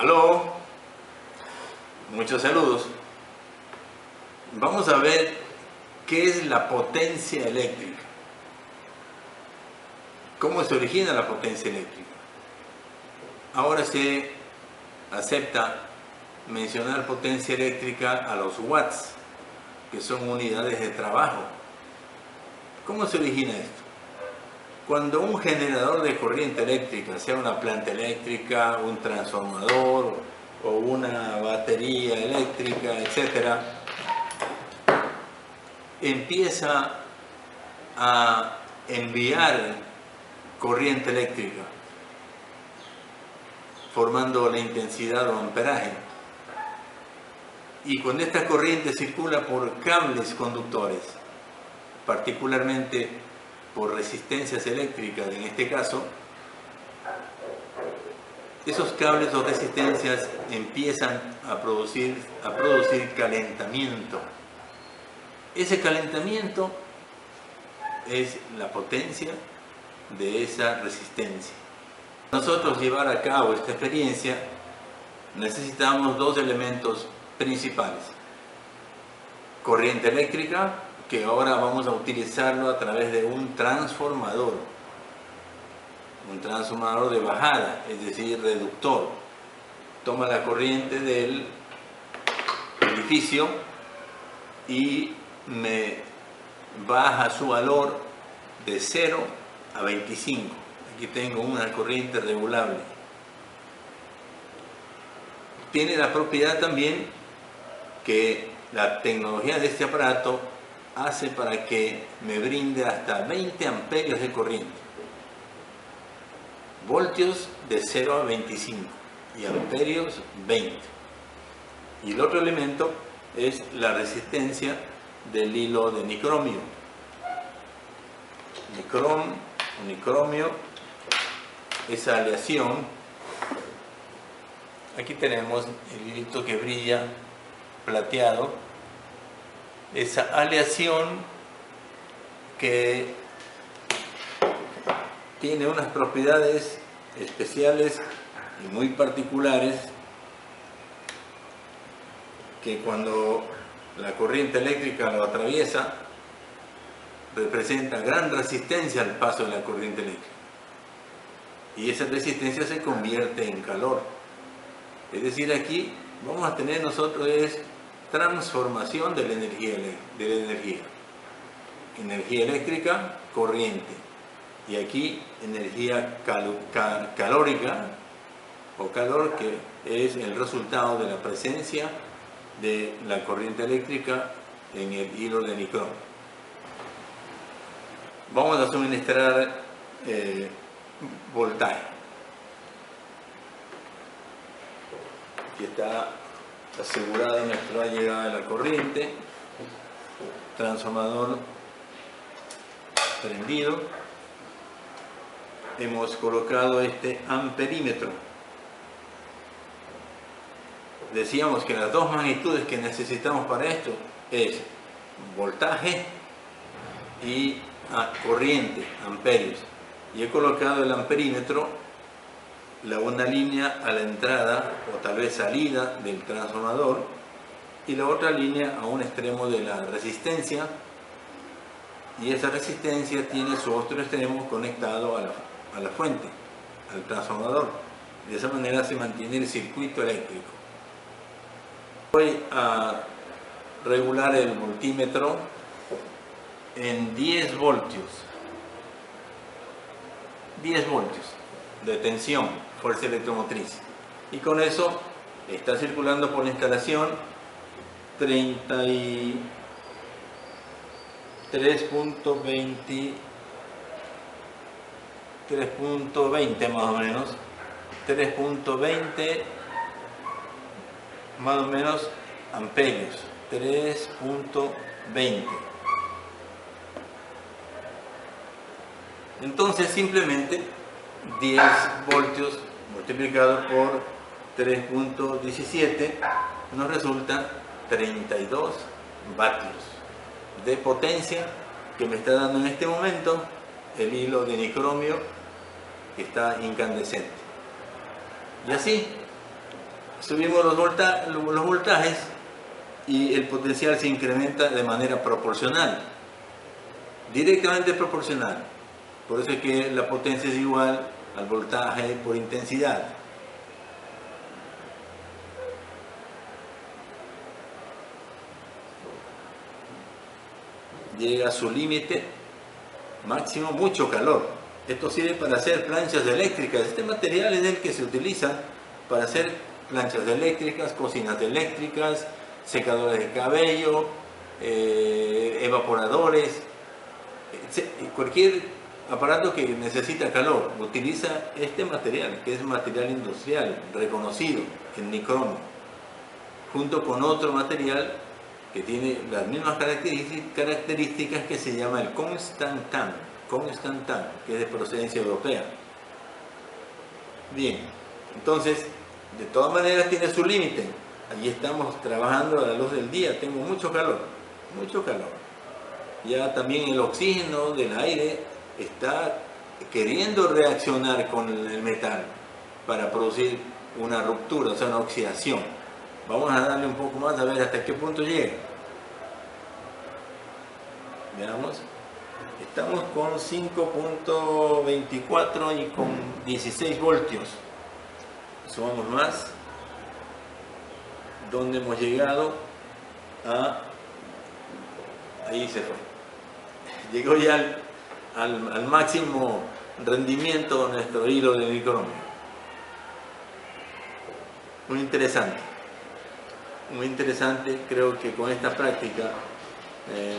Aló, muchos saludos. Vamos a ver qué es la potencia eléctrica. ¿Cómo se origina la potencia eléctrica? Ahora se acepta mencionar potencia eléctrica a los watts, que son unidades de trabajo. ¿Cómo se origina esto? Cuando un generador de corriente eléctrica, sea una planta eléctrica, un transformador o una batería eléctrica, etc., empieza a enviar corriente eléctrica, formando la intensidad o amperaje. Y cuando esta corriente circula por cables conductores, particularmente por resistencias eléctricas, en este caso, esos cables o resistencias empiezan a producir calentamiento. Ese calentamiento es la potencia de esa resistencia. Nosotros llevar a cabo esta experiencia necesitamos dos elementos principales: corriente eléctrica, que ahora vamos a utilizarlo a través de un transformador de bajada, es decir, reductor. Toma la corriente del edificio y me baja su valor de 0 a 25. Aquí tengo una corriente regulable. Tiene la propiedad también que la tecnología de este aparato hace para que me brinde hasta 20 amperios de corriente. Voltios de 0 a 25 y amperios 20. Y el otro elemento es la resistencia del hilo de nicromio. Nicromio, esa aleación. Aquí tenemos el hilito que brilla plateado. Esa aleación que tiene unas propiedades especiales y muy particulares, que cuando la corriente eléctrica lo atraviesa representa gran resistencia al paso de la corriente eléctrica, y esa resistencia se convierte en calor. Es decir, aquí vamos a tener nosotros transformación de la energía, energía eléctrica, corriente, y aquí energía calórica o calor, que es el resultado de la presencia de la corriente eléctrica en el hilo de nicromio. Vamos a suministrar voltaje. Aquí está asegurada nuestra llegada de la corriente, transformador prendido. Hemos colocado este amperímetro. Decíamos que las dos magnitudes que necesitamos para esto es voltaje y corriente, amperios. Y he colocado el amperímetro, una línea a la entrada o tal vez salida del transformador, y la otra línea a un extremo de la resistencia, y esa resistencia tiene su otro extremo conectado a la fuente, al transformador. De esa manera se mantiene el circuito eléctrico. Voy a regular el voltímetro en 10 voltios. 10 voltios de tensión, fuerza electromotriz. Y con eso está circulando por la instalación 3.20 más o menos, 3.20 más o menos amperios, 3.20. Entonces simplemente 10 voltios multiplicado por 3.17 nos resulta 32 vatios de potencia que me está dando en este momento el hilo de nicromio, que está incandescente. Y así subimos los voltajes y el potencial se incrementa de manera proporcional, directamente proporcional. Por eso es que la potencia es igual al voltaje por intensidad. Llega a su límite máximo, mucho calor. Esto sirve para hacer planchas eléctricas. Este material es el que se utiliza para hacer planchas eléctricas, cocinas eléctricas, secadores de cabello, evaporadores, cualquier aparato que necesita calor utiliza este material, que es material industrial reconocido, el nicromio, junto con otro material que tiene las mismas características, que se llama el Constantan, que es de procedencia europea. Bien, entonces, de todas maneras tiene su límite. Allí estamos trabajando a la luz del día, tengo mucho calor, mucho calor. Ya también el oxígeno del aire está queriendo reaccionar con el metal para producir una ruptura, o sea, una oxidación. Vamos a darle un poco más a ver hasta qué punto llega. Veamos. Estamos con 5.24 y con 16 voltios. Sumamos más. ¿Dónde hemos llegado? Ahí se fue. Llegó ya al máximo rendimiento de nuestro hilo de nicromio. Muy interesante. Muy interesante. Creo que con esta práctica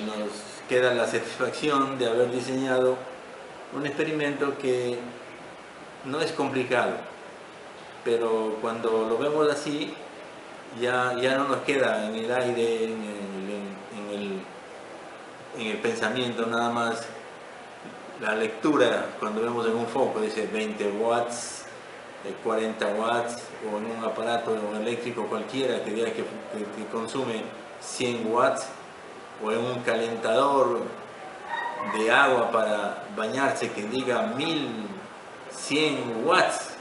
nos queda la satisfacción de haber diseñado un experimento que no es complicado, pero cuando lo vemos así ya no nos queda en el aire, en el pensamiento nada más. La lectura, cuando vemos en un foco, dice 20 watts, 40 watts, o en un aparato eléctrico cualquiera que diga que consume 100 watts, o en un calentador de agua para bañarse que diga 1100 watts.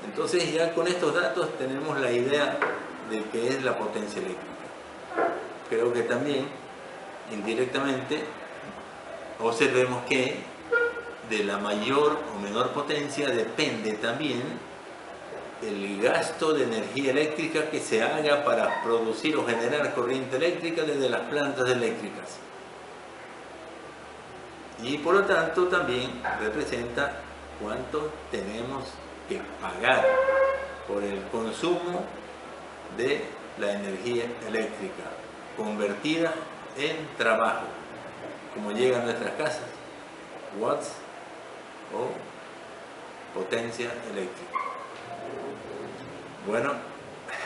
Entonces ya con estos datos tenemos la idea de qué es la potencia eléctrica. Creo que también indirectamente observemos que de la mayor o menor potencia depende también el gasto de energía eléctrica que se haga para producir o generar corriente eléctrica desde las plantas eléctricas. Y por lo tanto también representa cuánto tenemos que pagar por el consumo de la energía eléctrica convertida en trabajo, como llega a nuestras casas, watts o potencia eléctrica. Bueno,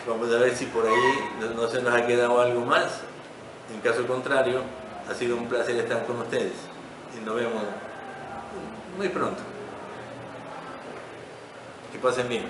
vamos a ver si por ahí no se nos ha quedado algo más. En caso contrario, ha sido un placer estar con ustedes y nos vemos muy pronto. Que pasen bien.